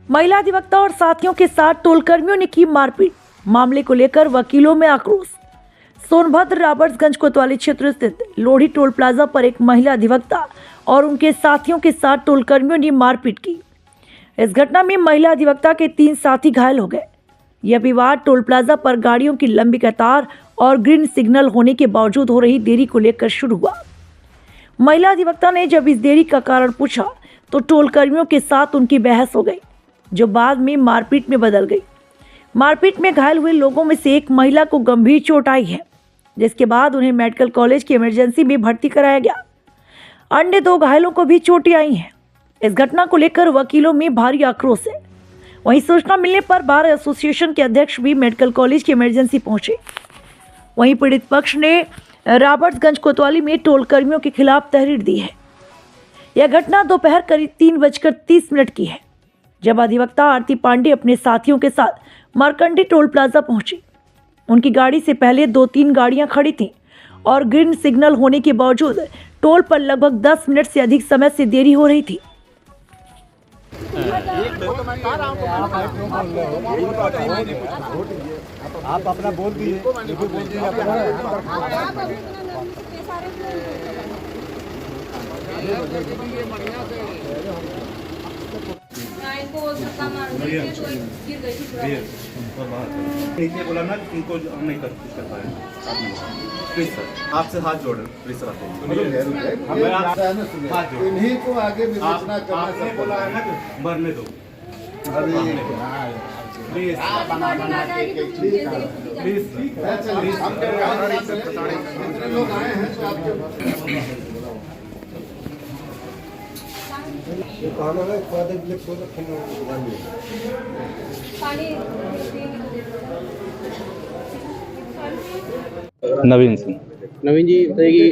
महिला अधिवक्ता और साथियों के साथ टोल कर्मियों ने की मारपीट। मामले को लेकर वकीलों में आक्रोश। सोनभद्र रॉबर्ट्सगंज कोतवाली क्षेत्र स्थित लोढ़ी टोल प्लाजा पर एक महिला अधिवक्ता और उनके साथियों के साथ टोल कर्मियों ने मारपीट की। इस घटना में महिला अधिवक्ता के 3 साथी घायल हो गए। यह विवाद टोल प्लाजा पर गाड़ियों की लंबी कतार और ग्रीन सिग्नल होने के बावजूद हो रही देरी को लेकर शुरू हुआ। महिला अधिवक्ता ने जब इस देरी का कारण पूछा तो टोल कर्मियों के साथ उनकी बहस हो गई, जो बाद में मारपीट में बदल गई। मारपीट में घायल हुए लोगों में से एक महिला को गंभीर चोट आई है, जिसके बाद उन्हें मेडिकल कॉलेज की इमरजेंसी में भर्ती कराया गया। अन्य 2 घायलों को भी चोटें आई हैं। इस घटना को लेकर वकीलों में भारी आक्रोश है। वहीं सूचना मिलने पर बार एसोसिएशन के अध्यक्ष भी मेडिकल कॉलेज की इमरजेंसी पहुंचे। वहीं पीड़ित पक्ष ने रॉबर्ट्सगंज कोतवाली में टोल कर्मियों के खिलाफ तहरीर दी है। यह घटना दोपहर करीब 3:30 की है, जब अधिवक्ता आरती पांडे अपने साथियों के साथ मारकंडी टोल प्लाजा पहुंची। उनकी गाड़ी से पहले 2-3 गाड़ियां खड़ी थीं और ग्रीन सिग्नल होने के बावजूद टोल पर लगभग 10 मिनट से अधिक समय से देरी हो रही थी। आप अपना बोल दीजिए। बोला ना इनको हम नहीं कर पाए। प्लीज सर, आपसे हाथ जोड़ प्लीज सर, इन्हीं को आगे विवेचना करना बोला है ना मरने दो प्लीज जितने लोग आए हैं तो आपके नवीन सिंह। नवीन जी, बताइए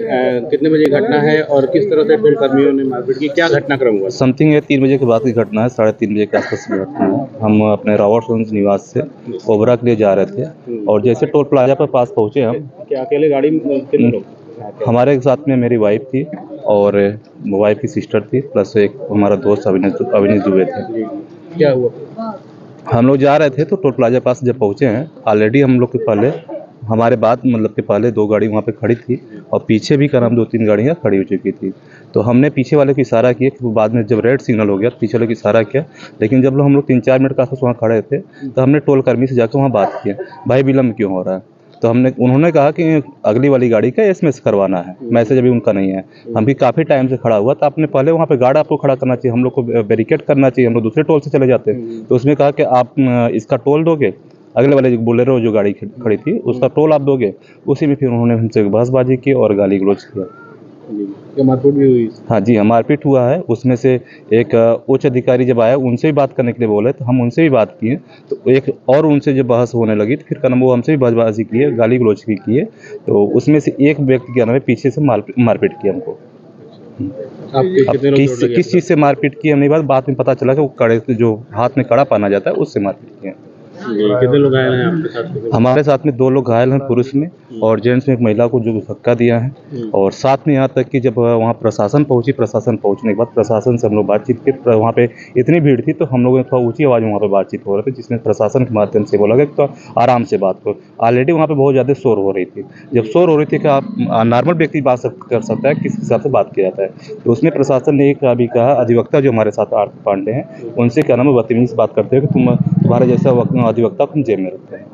कितने बजे घटना है और किस तरह से टोल कर्मियों ने मारपीट की, क्या घटनाक्रम हुआ? समथिंग ये 3 बजे के बाद की घटना है, 3:30 बजे के आसपास की घटना है। हम अपने रॉबर्ट्सगंज निवास से ओबरा के लिए जा रहे थे और जैसे टोल प्लाजा पर पास पहुंचे हम, क्या अकेले गाड़ी में कितने लोग? हमारे साथ में मेरी वाइफ थी और वाइफ की सिस्टर थी, प्लस एक हमारा दोस्त अविनेश दुबे थे। क्या हुआ? हम लोग जा रहे थे तो टोल प्लाजा पास जब पहुंचे हैं, ऑलरेडी हम लोग के पहले हमारे बाद मतलब के पहले 2 गाड़ी वहाँ पे खड़ी थी और पीछे भी करीब 2-3 गाड़ियाँ खड़ी हो चुकी थी। तो हमने पीछे वाले को इशारा किया कि बाद में जब रेड सिग्नल हो गया तो पीछे वाले को इशारा किया, लेकिन जब हम लोग 3-4 मिनट के आसपास वहाँ खड़े थे तो हमने टोल कर्मी से जाकर वहाँ बात किया, भाई विलम्ब क्यों हो रहा है? तो उन्होंने कहा कि अगली वाली गाड़ी का एसएमएस करवाना है, मैसेज अभी उनका नहीं है। हम भी काफ़ी टाइम से खड़ा हुआ, तो आपने पहले वहाँ पे गार्ड आपको खड़ा करना चाहिए, हम लोग को बैरिकेड करना चाहिए, हम लोग दूसरे टोल से चले जाते। तो उसमें कहा कि आप इसका टोल दोगे, अगले वाले बोलेरो जो गाड़ी खड़ी थी उसका टोल आप दोगे। उसी में फिर उन्होंने हमसे बहसबाजी की और गाली गलौज किया। मारपीट भी हुई? हाँ जी, हाँ मारपीट हुआ है। उसमें से एक उच्च अधिकारी जब आया उनसे भी बात करने के लिए बोले तो हम उनसे भी बात किए, तो एक और उनसे जब बहस होने लगी तो फिर वो हमसे भी बहसबाजी किए, गाली गलौज भी किए। तो उसमें से एक व्यक्ति क्या नाम है पीछे से मारपीट किया हमको। किस चीज़ से मारपीट की हमने बाद में पता चला कि वो कड़े जो हाथ में कड़ा पहना जाता है उससे मारपीट किया। कितने लोग घायल हैं आपके साथ? हमारे साथ में 2 लोग घायल हैं, पुरुष में, और जेंट्स में एक महिला को जो धक्का दिया है। और साथ में यहाँ तक कि जब वहाँ प्रशासन पहुँचने के बाद प्रशासन से हम लोग बातचीत की, वहाँ पे इतनी भीड़ थी तो हम लोगों ने थोड़ा ऊंची आवाज़ में वहाँ पे बातचीत हो रही थी, जिसमें प्रशासन के माध्यम से बोला गया तो आराम से बात करो। ऑलरेडी वहाँ पे बहुत ज़्यादा शोर हो रही थी। जब शोर हो रही थी कि आप नॉर्मल व्यक्ति बात कर सकता है, किस हिसाब से बात किया जाता है, तो उसमें प्रशासन ने एक भी कहा, अधिवक्ता जो हमारे साथ आरती पांडे हैं उनसे क्या नाम है बदतमीजी से बात करते हैं कि तुम्हारा जैसा अधिवक्ता तुम जेल में रखते हैं।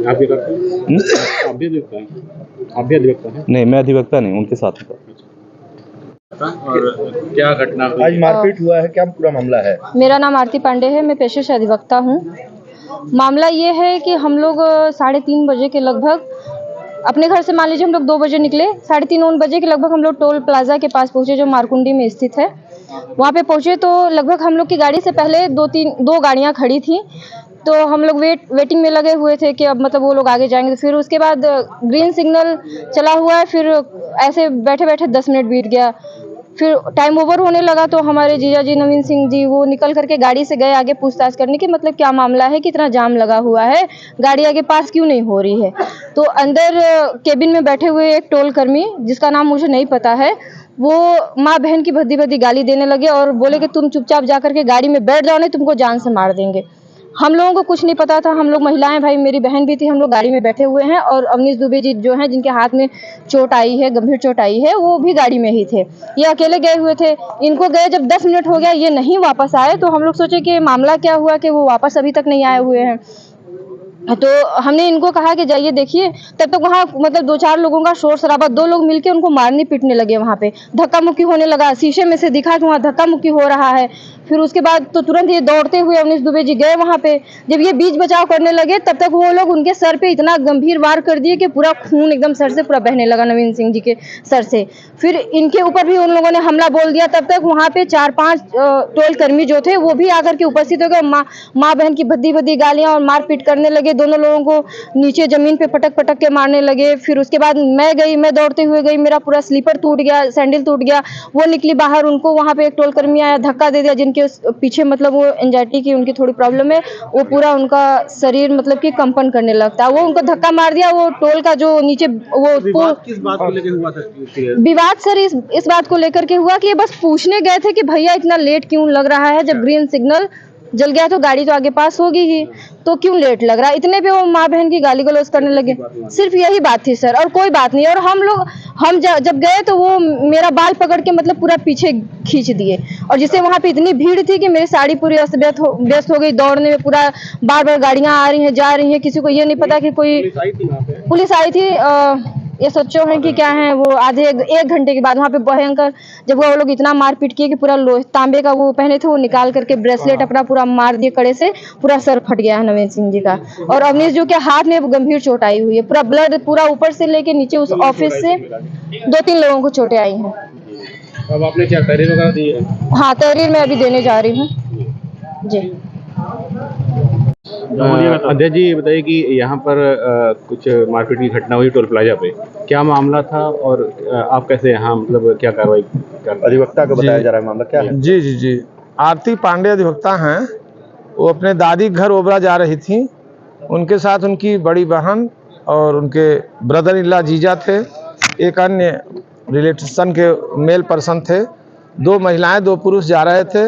आप भी करते हैं? आप भी अधिवक्ता हैं? नहीं, मैं अधिवक्ता नहीं, उनके साथ था। और क्या घटना आज मारपीट हुआ है, क्या पूरा मामला है? मेरा नाम आरती पांडे है, मैं पेशे से अधिवक्ता हूँ। मामला ये है कि हम लोग 3:30 बजे के लगभग अपने घर से, मान लीजिए हम लोग 2 बजे निकले, 3:30 बजे के लगभग हम लोग टोल प्लाजा के पास पहुँचे जो मारकुंडी में स्थित है। वहाँ पे पहुँचे तो लगभग हम लोग की गाड़ी से पहले 2 गाड़ियाँ खड़ी थी, तो हम लोग वेटिंग में लगे हुए थे कि अब मतलब वो लोग आगे जाएंगे। फिर उसके बाद ग्रीन सिग्नल चला हुआ है, फिर ऐसे बैठे बैठे 10 मिनट बीत गया। फिर टाइम ओवर होने लगा तो हमारे जीजा जी नवीन सिंह जी वो निकल करके गाड़ी से गए आगे पूछताछ करने की मतलब क्या मामला है, कितना जाम लगा हुआ है, गाड़ी आगे पास क्यों नहीं हो रही है। तो अंदर केबिन में बैठे हुए एक टोल कर्मी जिसका नाम मुझे नहीं पता है, वो माँ बहन की भद्दी भद्दी गाली देने लगे और बोले कि तुम चुपचाप जा करके गाड़ी में बैठ जाओ नहीं तुमको जान से मार देंगे। हम लोगों को कुछ नहीं पता था, हम लोग महिलाएं, भाई मेरी बहन भी थी, हम लोग गाड़ी में बैठे हुए हैं और अवनीश दुबे जी जो हैं जिनके हाथ में चोट आई है, गंभीर चोट आई है, वो भी गाड़ी में ही थे। ये अकेले गए हुए थे। इनको गए जब 10 मिनट हो गया ये नहीं वापस आए तो हम लोग सोचे कि मामला क्या हुआ कि वो वापस अभी तक नहीं आए हुए हैं। तो हमने इनको कहा कि जाइए देखिए, तब तक वहाँ मतलब 2-4 लोगों का शोर शराबा, 2 लोग मिलके उनको मारने पीटने लगे, वहाँ पे धक्का मुक्की होने लगा, शीशे में से दिखा कि वहाँ धक्का मुक्की हो रहा है। फिर उसके बाद तो तुरंत ये दौड़ते हुए अवनीश दुबे जी गए वहाँ पे। जब ये बीच बचाव करने लगे तब तक वो लोग उनके सर पे इतना गंभीर वार कर दिए कि पूरा खून एकदम सर से पूरा बहने लगा नवीन सिंह जी के सर से। फिर इनके ऊपर भी उन लोगों ने हमला बोल दिया। तब तक वहाँ पे 4-5 टोल कर्मी जो थे वो भी आकर के उपस्थित हो गए, माँ बहन की भद्दी भद्दी गालियाँ और मारपीट करने लगे। दोनों लोगों को नीचे जमीन पे पटक पटक के मारने लगे। फिर उसके बाद मैं दौड़ते हुए गई, मेरा पूरा स्लीपर टूट गया, सैंडल टूट गया, वो निकली बाहर। उनको वहाँ पे एक टोल कर्मी आया, धक्का दे दिया, जिनके पीछे मतलब वो एंजाइटी की उनकी थोड़ी प्रॉब्लम है, वो पूरा उनका शरीर मतलब कि कंपन करने लगता है। वो उनको धक्का मार दिया। वो टोल का जो नीचे वो विवाद किस बात को लेकर हुआ था? विवाद सर इस बात को लेकर के हुआ कि ये बस पूछने गए थे कि भैया इतना लेट क्यों लग रहा है, जब ग्रीन सिग्नल जल गया तो गाड़ी तो आगे पास होगी ही, तो क्यों लेट लग रहा है। इतने पे वो माँ बहन की गाली गलौज करने लगे। सिर्फ यही बात थी सर, और कोई बात नहीं। और हम जब गए तो वो मेरा बाल पकड़ के मतलब पूरा पीछे खींच दिए, और जिससे वहाँ पे इतनी भीड़ थी कि मेरी साड़ी पूरी व्यस्त हो गई। दौड़ने में पूरा बार बार गाड़ियाँ आ रही हैं जा रही हैं, किसी को ये नहीं पता कि कोई पुलिस आई थी। ये सोचो है कि क्या है, वो आधे 1 घंटे के बाद वहाँ पे भयंकर जब वो लोग इतना मारपीट किए कि पूरा तांबे का वो पहने थे वो निकाल करके ब्रेसलेट अपना पूरा मार दिए कड़े से, पूरा सर फट गया है नवीन सिंह जी का। और अवनीश जो के हाथ में गंभीर चोट आई हुई है, पूरा ब्लड पूरा ऊपर से लेके नीचे उस ऑफिस से 2-3 लोगों को चोटें आई हैं। अब आपने क्या तहरीर वगैरह दी है? हाँ, तहरीर मैं अभी देने जा रही हूँ जी। अध्यक्ष जी बताइए कि यहाँ पर कुछ मारपीट की घटना हुई टोल प्लाजा पे, क्या मामला था और आप कैसे यहाँ मतलब क्या कार्रवाई कर? अधिवक्ता को बताया जा रहा है मामला क्या है? जी आरती पांडे अधिवक्ता हैं। वो अपने दादी घर ओबरा जा रही थी, उनके साथ उनकी बड़ी बहन और उनके ब्रदर इन लॉ जीजा थे, एक अन्य रिलेशन के मेल पर्सन थे। 2 महिलाएं 2 पुरुष जा रहे थे।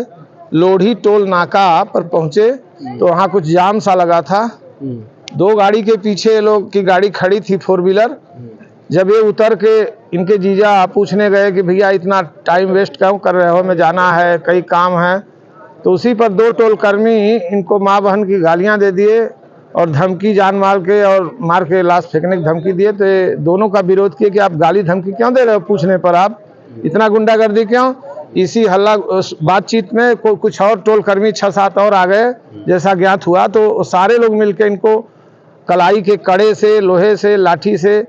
लोढ़ी टोल नाका पर पहुंचे तो वहाँ कुछ जाम सा लगा था। 2 गाड़ी के पीछे लोग की गाड़ी खड़ी थी 4 व्हीलर। जब ये उतर के इनके जीजा पूछने गए कि भैया इतना टाइम वेस्ट क्यों कर रहे हो, हमें जाना है, कई काम है, तो उसी पर 2 टोल कर्मी इनको माँ बहन की गालियाँ दे दिए और धमकी जान मार के और मार के लाश फेंकने की धमकी दिए। तो ये दोनों का विरोध किए कि आप गाली धमकी क्यों दे रहे हो, पूछने पर आप इतना गुंडागर्दी क्यों। इसी हल्ला बातचीत में कुछ और टोल कर्मी 6-7 और आ गए जैसा ज्ञात हुआ। तो सारे लोग मिलकर इनको कलाई के कड़े से, लोहे से, लाठी से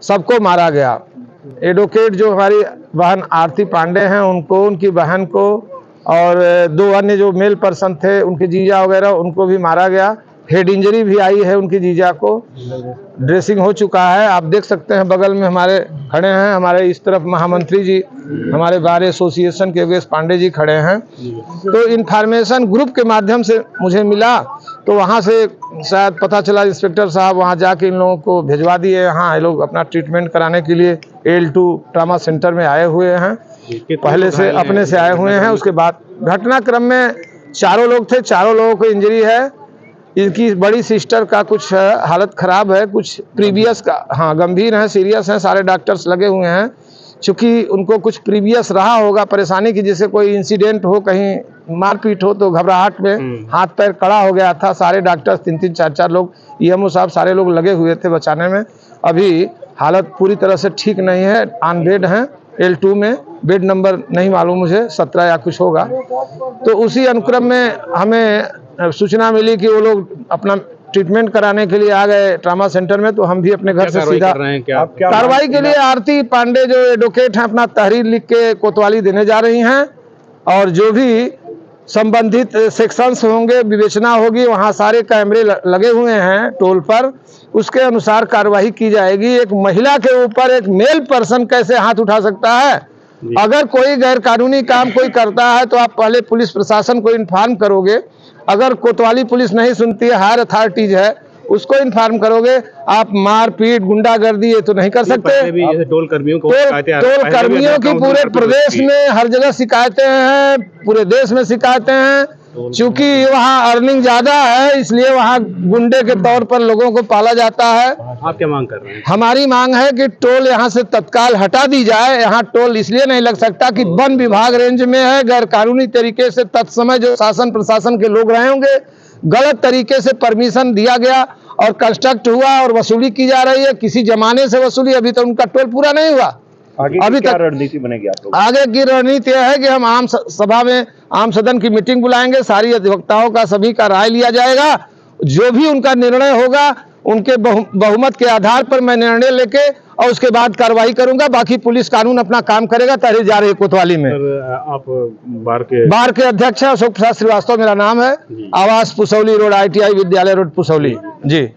सबको मारा गया। एडवोकेट जो हमारी बहन आरती पांडे हैं उनको, उनकी बहन को और 2 अन्य जो मेल पर्सन थे उनके जीजा वगैरह उनको भी मारा गया। हेड इंजरी भी आई है उनकी जीजा को, ड्रेसिंग हो चुका है। आप देख सकते हैं बगल में हमारे खड़े हैं, हमारे इस तरफ महामंत्री जी हमारे बार एसोसिएशन के योगेश पांडे जी खड़े हैं। तो इन्फॉर्मेशन ग्रुप के माध्यम से मुझे मिला, तो वहाँ से शायद पता चला, इंस्पेक्टर साहब वहाँ जाके इन लोगों को भिजवा दिए। यहाँ ये लोग अपना ट्रीटमेंट कराने के लिए L2 ट्रामा सेंटर में आए हुए हैं, पहले से अपने से आए हुए हैं। उसके बाद घटनाक्रम में 4 लोग थे, 4 लोगों को इंजरी है। इनकी बड़ी सिस्टर का कुछ हालत खराब है, कुछ प्रीवियस का, हाँ गंभीर है, सीरियस हैं, सारे डॉक्टर्स लगे हुए हैं। चूँकि उनको कुछ प्रीवियस रहा होगा परेशानी की, जैसे कोई इंसिडेंट हो, कहीं मारपीट हो, तो घबराहट में हाथ पैर कड़ा हो गया था। सारे डॉक्टर्स 3-3, 4-4 लोग, EMO साहब सारे लोग लगे हुए थे बचाने में। अभी हालत पूरी तरह से ठीक नहीं है, ऑन बेड हैं L2 में, बेड नंबर नहीं मालूम मुझे, 17 या कुछ होगा। तो उसी अनुक्रम में हमें सूचना मिली कि वो लोग अपना ट्रीटमेंट कराने के लिए आ गए ट्रामा सेंटर में। तो हम भी अपने घर से सीधा कार्रवाई के लिए आरती पांडे जो एडवोकेट हैं अपना तहरीर लिख के कोतवाली देने जा रही हैं, और जो भी संबंधित सेक्शंस होंगे विवेचना होगी। वहाँ सारे कैमरे लगे हुए हैं टोल पर, उसके अनुसार कार्रवाई की जाएगी। एक महिला के ऊपर एक मेल पर्सन कैसे हाथ उठा सकता है, अगर कोई गैर कानूनी काम कोई करता है तो आप पहले पुलिस प्रशासन को इन्फॉर्म करोगे। अगर कोतवाली पुलिस नहीं सुनती है, हायर अथॉरिटीज है, उसको इन्फॉर्म करोगे। आप मारपीट गुंडागर्दी ये तो नहीं कर सकते। पहले भी जैसे टोल कर्मियों को टोल कर्मियों की पूरे प्रदेश में हर जगह शिकायतें हैं, पूरे देश में शिकायतें हैं। चूंकि वहाँ अर्निंग ज्यादा है इसलिए वहाँ गुंडे के तौर पर लोगों को पाला जाता है। आप क्या मांग कर रहे हैं? हमारी मांग है कि टोल यहाँ से तत्काल हटा दी जाए। यहाँ टोल इसलिए नहीं लग सकता कि वन विभाग रेंज में है, गैर कानूनी तरीके से तत्समय जो शासन प्रशासन के लोग रहे होंगे, गलत तरीके से परमिशन दिया गया और कंस्ट्रक्ट हुआ और वसूली की जा रही है। किसी जमाने से वसूली, अभी तक उनका टोल पूरा नहीं हुआ। अभी तक रणनीति बनेगी आप लोग? आगे की रणनीति यह है कि हम आम सभा में आम सदन की मीटिंग बुलाएंगे, सारी अधिवक्ताओं का सभी का राय लिया जाएगा। जो भी उनका निर्णय होगा उनके बहुमत के आधार पर मैं निर्णय लेके और उसके बाद कार्रवाई करूंगा। बाकी पुलिस कानून अपना काम करेगा। तहरीर जा रही है कोतवाली में। आप बार के अध्यक्ष है अशोक प्रसाद श्रीवास्तव मेरा नाम है। आवास पुसौली रोड, ITI विद्यालय रोड पुसौली जी।